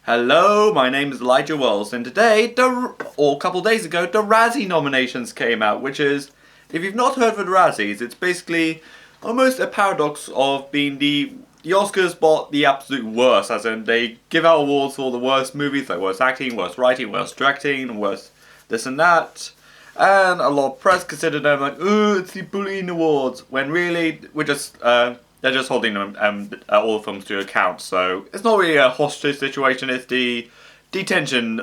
Hello, my name is Elijah Wells, and today, or a couple days ago, the Razzie nominations came out, which is, if you've not heard of the Razzies, it's basically almost a paradox of being the Oscars, but the absolute worst, as in they give out awards for the worst movies, like worst acting, worst writing, worst directing, worst this and that, and a lot of press consider them like, oh, it's the bullying awards, when really, they're just holding them, all the films to account, so it's not really a hostage situation, it's the detention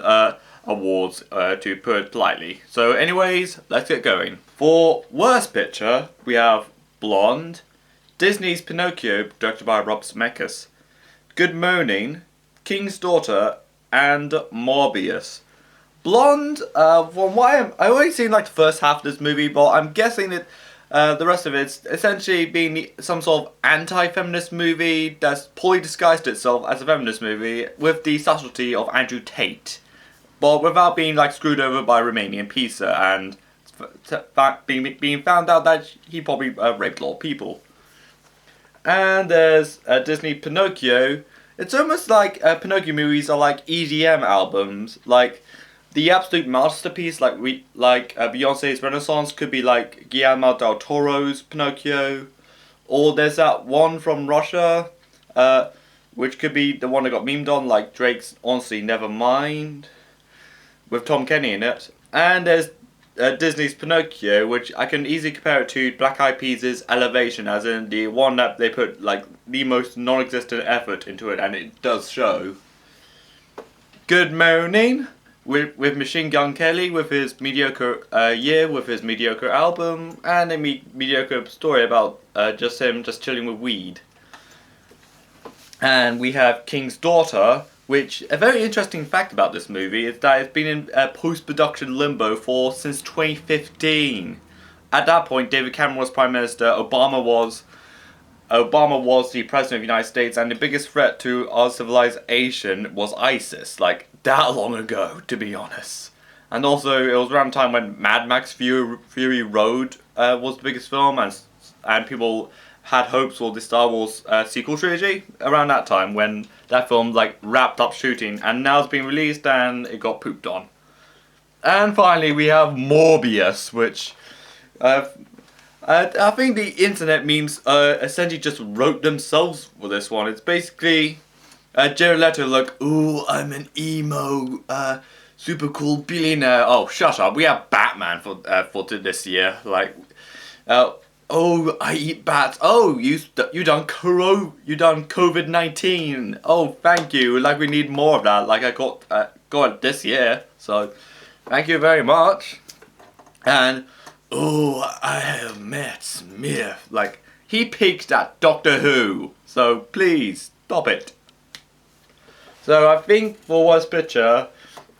awards, to put it politely. So anyways, let's get going. For Worst Picture, we have Blonde, Disney's Pinocchio, directed by Rob Zemeckis, Good Morning, King's Daughter, and Morbius. Blonde, from what I always seen like the first half of this movie, but I'm guessing that the rest of it's essentially being some sort of anti-feminist movie that's poorly disguised itself as a feminist movie with the subtlety of Andrew Tate, but without being like screwed over by Romanian pizza and being found out that he probably raped a lot of people. And there's Disney Pinocchio. It's almost like Pinocchio movies are like EDM albums, like the absolute masterpiece, like Beyonce's Renaissance, could be like Guillermo del Toro's Pinocchio, or there's that one from Russia, which could be the one that got memed on, like Drake's Honestly Nevermind, with Tom Kenny in it. And there's Disney's Pinocchio, which I can easily compare it to Black Eyed Peas' Elevation, as in the one that they put like the most non-existent effort into it, and it does show. Good Morning, with Machine Gun Kelly, with his mediocre year, with his mediocre album, and a mediocre story about just him just chilling with weed. And we have King's Daughter, which, a very interesting fact about this movie is that it's been in post-production limbo since 2015. At that point, David Cameron was Prime Minister, Obama was the President of the United States, and the biggest threat to our civilization was ISIS, like, that long ago, to be honest. And also, it was around the time when Mad Max Fury Road was the biggest film, and people had hopes for the Star Wars sequel trilogy around that time, when that film, like, wrapped up shooting, and now it's been released, and it got pooped on. And finally, we have Morbius, which I think the internet memes essentially just wrote themselves for this one. It's basically Jared Leto like, ooh, I'm an emo, super cool billionaire. Oh, shut up. We have Batman for this year. Like, oh, I eat bats. Oh, you done COVID-19. Oh, thank you. Like, we need more of that. Like, I got it this year. So, thank you very much. And oh, I have Matt Smith. Like, he peaked at Doctor Who. So, please, stop it. So, I think for Worst Picture,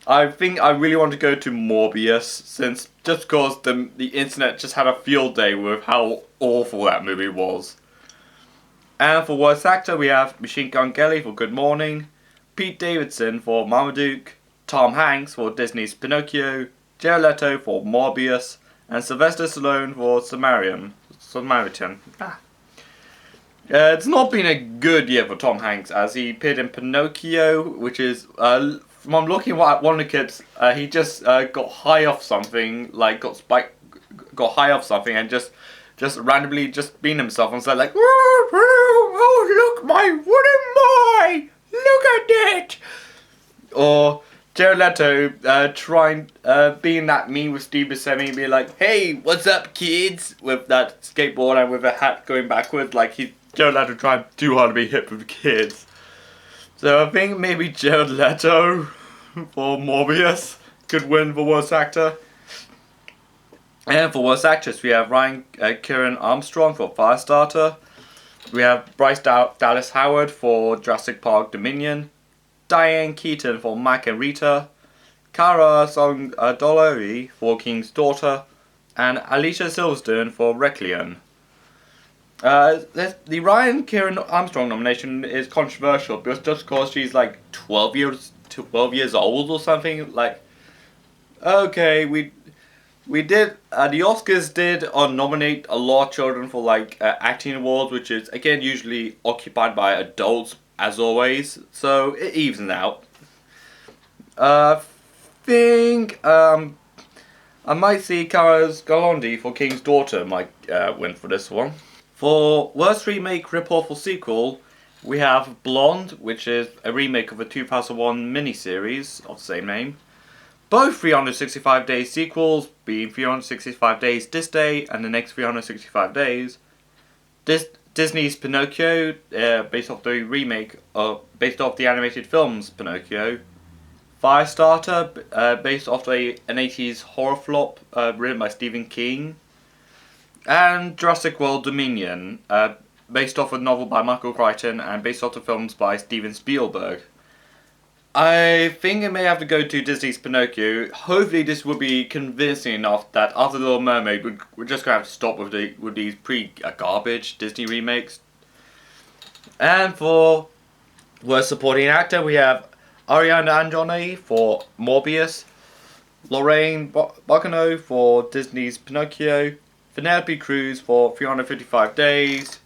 I think I really want to go to Morbius, since just because the internet just had a field day with how awful that movie was. And for Worst Actor, we have Machine Gun Kelly for Good Morning, Pete Davidson for Marmaduke, Tom Hanks for Disney's Pinocchio, Jared Leto for Morbius, and Sylvester Stallone for Samaritan. It's not been a good year for Tom Hanks, as he appeared in Pinocchio, which is, from looking at one of the kids, he just got high off something, like got high off something, and just randomly just being himself and said like, oh look, my wooden boy, look at it. Or Jared Leto being that meme with Steve Buscemi, being like, hey, what's up kids, with that skateboard and with a hat going backwards, like Jared Leto trying too hard to be hip with kids. So I think maybe Jared Leto for Morbius could win for Worst Actor. And for Worst Actress, we have Karen Armstrong for Firestarter. We have Bryce Dallas Howard for Jurassic Park Dominion. Diane Keaton for Mac and Rita. Cara Dolori for King's Daughter. And Alicia Silverstone for Requiem. The Karen Armstrong nomination is controversial because she's like 12 years old or something. Like, okay, we did the Oscars did nominate a lot of children for like acting awards, which is again usually occupied by adults as always, so it evens out. think I might see Cara's Galondi for King's Daughter might win for this one. For worst remake, rip-off or sequel, we have Blonde, which is a remake of a 2001 miniseries of the same name. Both 365 days sequels, being 365 days this day and the next 365 days. Disney's Pinocchio, based off the remake, based off the animated film's Pinocchio. Firestarter, based off an 80s horror flop written by Stephen King. And Jurassic World Dominion, based off a novel by Michael Crichton and based off the films by Steven Spielberg. I think it may have to go to Disney's Pinocchio. Hopefully this will be convincing enough that after The Little Mermaid, we're just going to have to stop with these garbage Disney remakes. And for worst supporting actor, we have Ariana Andjani for Morbius, Lorraine Bacano for Disney's Pinocchio, Penelope Cruz for 355 Days,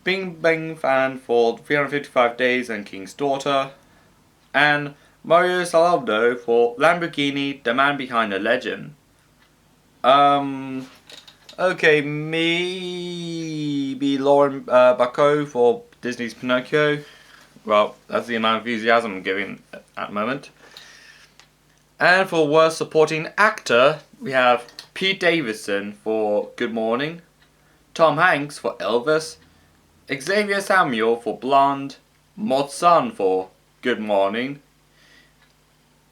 Bing Bang Fan for 355 Days and King's Daughter, and Mario Salado for Lamborghini, The Man Behind the Legend. Okay, maybe Lauren Bacall for Disney's Pinocchio. Well, that's the amount of enthusiasm I'm giving at the moment. And for worst supporting actor, we have Pete Davidson for Good Morning, Tom Hanks for Elvis, Xavier Samuel for Blonde, Maud Sun for Good Morning,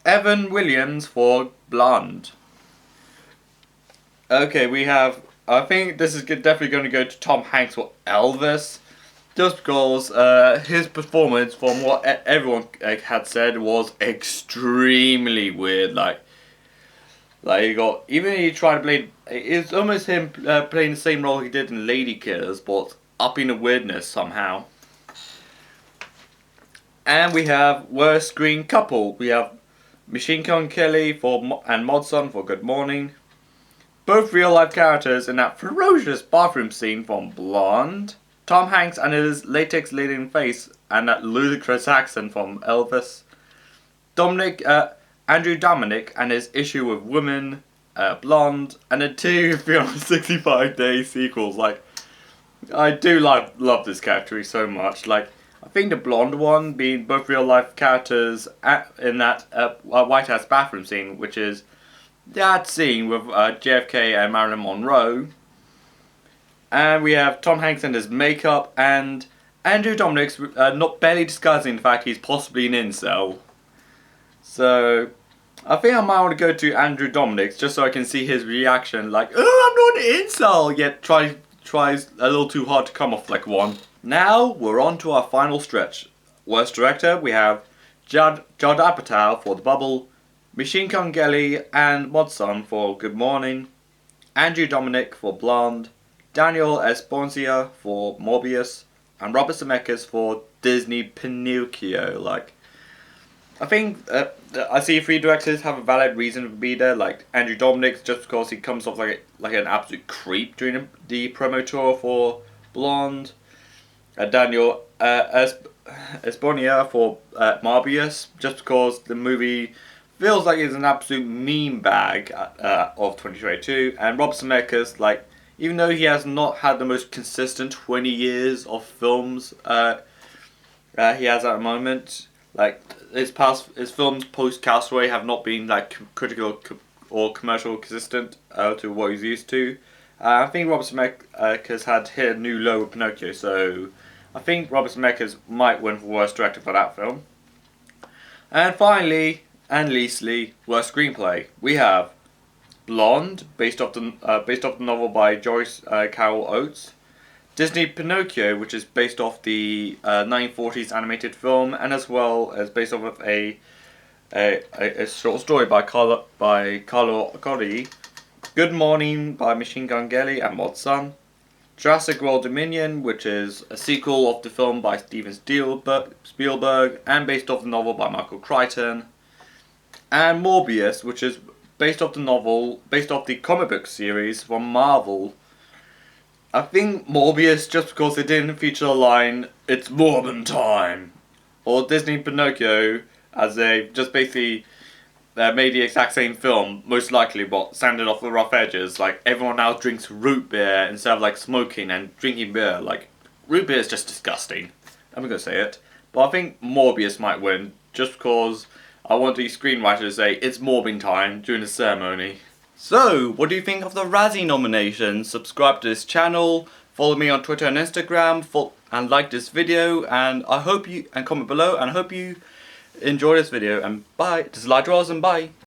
Evan Williams for Blonde. Okay, we have, I think this is definitely going to go to Tom Hanks for Elvis, just because his performance, from what everyone had said, was extremely weird. Like he got, even he tried to play, it's almost him playing the same role he did in Lady Killers, but upping the weirdness somehow. And we have worst screen couple. We have Machine Gun Kelly and Maud Sun for Good Morning. Both real life characters in that ferocious bathroom scene from Blonde. Tom Hanks and his latex laden face and that ludicrous accent from Elvis. Andrew Dominic and his issue with Women, Blonde, and the two 365 Day sequels. Like, I do love this category so much. Like, I think the Blonde one being both real life characters in that White House bathroom scene, which is that scene with JFK and Marilyn Monroe. And we have Tom Hanks and his makeup, and Andrew Dominic's not barely discussing the fact he's possibly an incel. So I think I might want to go to Andrew Dominic's just so I can see his reaction, like, oh, I'm not an incel, yet tries a little too hard to come off like one. Now we're on to our final stretch. Worst director, we have Judd Apatow for The Bubble, Machine Gun Kelly and Maud Sun for Good Morning, Andrew Dominic for Blonde, Daniel Esposito for Morbius, and Robert Zemeckis for Disney Pinocchio. Like, I think I see three directors have a valid reason to be there. Like Andrew Dominic, just because he comes off like an absolute creep during the promo tour for Blonde. Daniel Esposito for Morbius, just because the movie feels like it's an absolute meme bag of 2022. And Robert Zemeckis, like, even though he has not had the most consistent 20 years of films he has at the moment, like his films post Castaway have not been like critical or commercial consistent to what he's used to. I think Robert Zemeckis had hit a new low with Pinocchio, so I think Robert Zemeckis might win for worst director for that film. And finally, and leastly, worst screenplay, we have Blonde, based off the novel by Joyce Carol Oates. Disney Pinocchio, which is based off the 1940s animated film, and as well as based off of a short story by Carlo Accordi. Good Morning by Machine Gun Kelly and Maud Sun. Jurassic World Dominion, which is a sequel of the film by Steven Spielberg and based off the novel by Michael Crichton. And Morbius, which is based off the comic book series from Marvel. I think Morbius, just because it didn't feature a line, "It's Morbin time," or Disney Pinocchio, as they just basically made the exact same film, most likely, but sanded off the rough edges. Like, everyone now drinks root beer instead of like smoking and drinking beer. Like, root beer is just disgusting. I'm gonna say it. But I think Morbius might win, just because I want the screenwriter to say it's Morbin time during the ceremony. So, what do you think of the Razzie nominations? Subscribe to this channel, follow me on Twitter and Instagram, and like this video, and I hope you, and comment below, and I hope you enjoy this video, and bye. This is Elijah Wells, and bye.